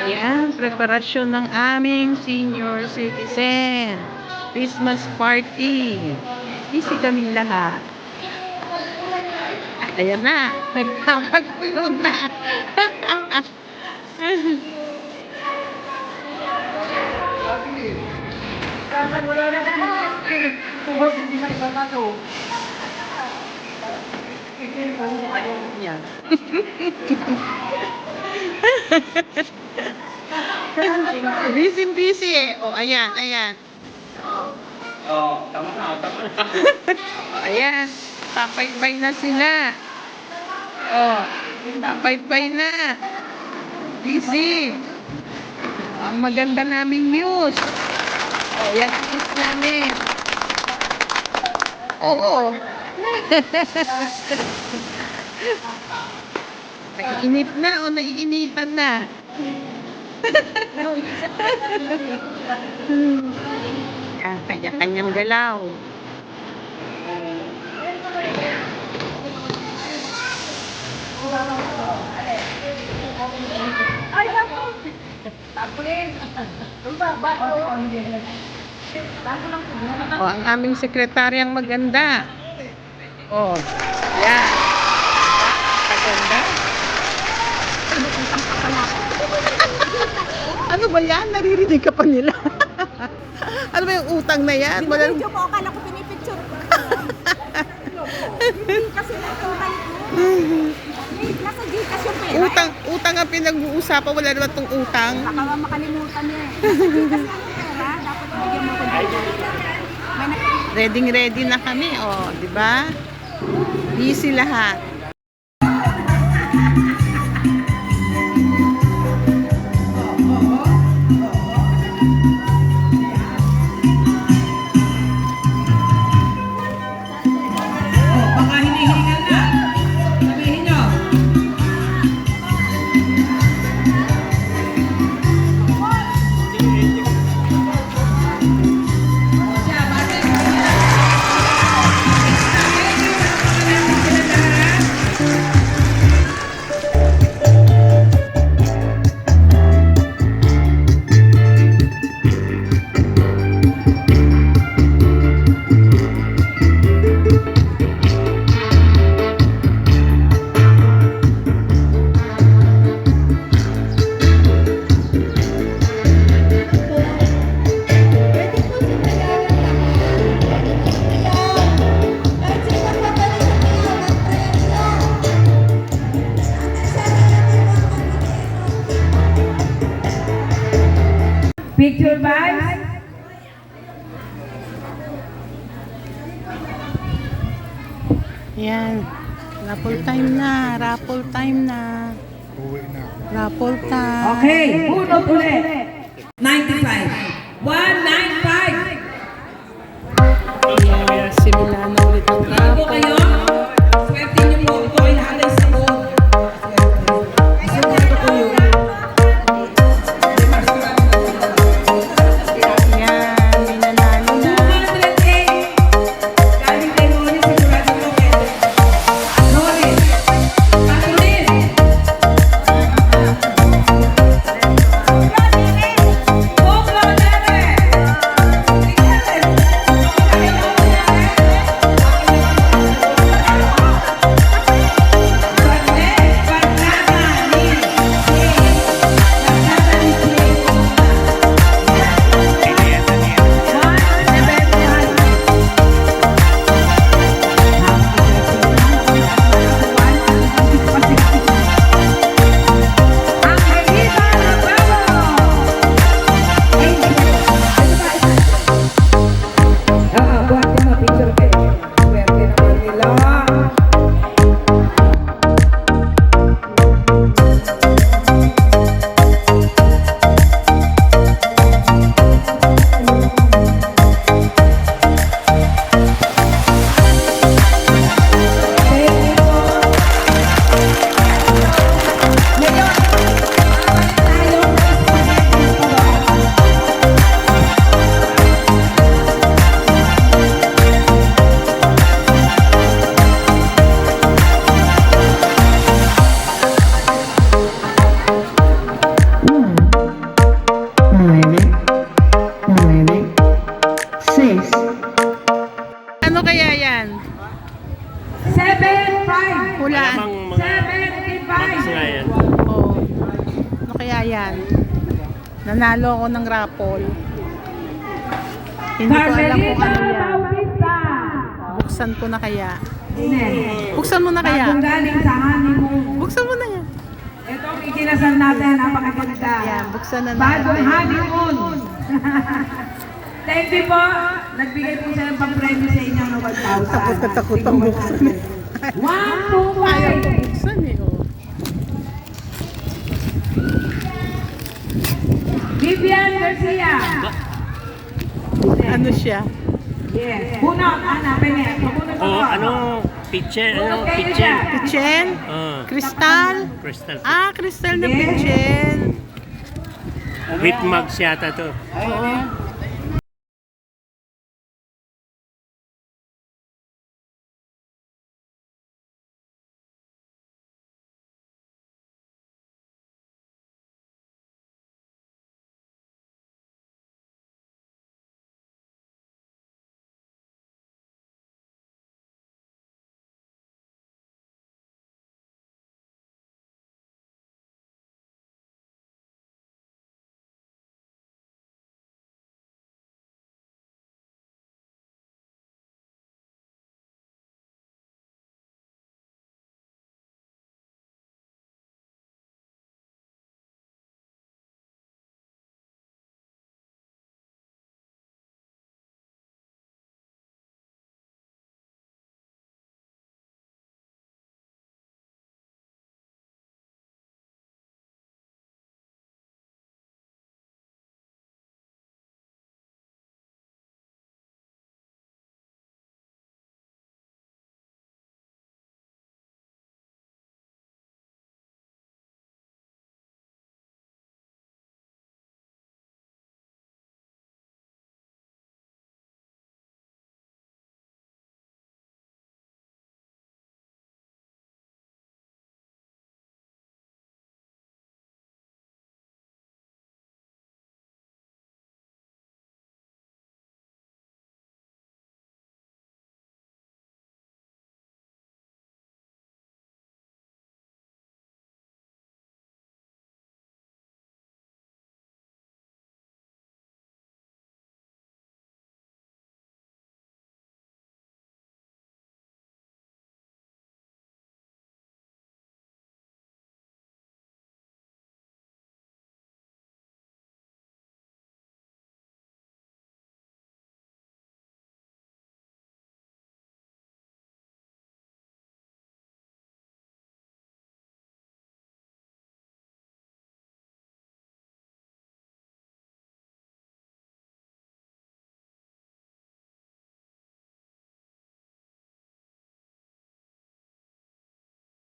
Ayan, preparasyon ng aming senior citizen. Christmas party. Busy kami lahat. Ayan na, nagkapagpulo na. Yan. Busy eh. Oh, ayan, ayan. Oh, tama na. Ayan, papaybay na sila. Oh, papaybay na. Busy. Ang maganda naming news. Oh, yan ang news namin. Oo. Naiinip na o naiinitan na. Kanya-kanyang galaw. Ay, ako! Tapulin! O, ang aming sekretaryang maganda. O, yan. Maganda. Ano ba yan? Naririnig ka pa nila. Ano ba yung utang na yan? Wala... Video ko, akala ko pinipicture ko. Hindi kasi nagtutan ko. Nasa Gcash yung pera. Utang ang pinag-uusapan. Wala naman tong utang. Baka makalimutan niya eh. Nasa Gcash yung pera, dapat bigyan mo ko dito. Ready na kami. O, di ba? Busy lahat. Picture by Yan. Raffle time na. Raffle time na. Raffle time. Okay, punot ulit. 95. 195. Ayan. Simula na ulit ang Bago raffle. kayo, swerte niyo po ito ay lahat ay sagot. Swerte. Gusto ko yun. Yan. May nanalo na. 208. Galing kay Rory, sigurado mo pwede. Rory. Patuloy. Bong Lodere. 6. Ano kaya yan? 7-5. Hula. Malamang mga max 75. nga yan. Oh. Ano kaya yan? Nanalo ako ng raffle. Hindi ko alam Carmelita kung ano yan. Bautista. Buksan ko na kaya. Ines. Buksan mo na kaya. Bagong galing sa honeymoon. Buksan mo na yan. Itong ikinasal natin, napakaganda. Yan, buksan na Bagong natin. honeymoon. Thank you po. Nagbigay po siya ng pang-premyo sa inyo ng 1,000. Takot na takot ang buksan. 1, 2, Ayaw ko 5. buksan eh. Oh. Vivian Garcia. Ano siya? Yes. Bunot, hanapin niya. Pabunot ako. O ano, pitchen, ano, Bunot kayo pitchen. dyan. Pichen? Kristal? Crystal. Ah, kristal na pichen. With mugs yata to. Oo.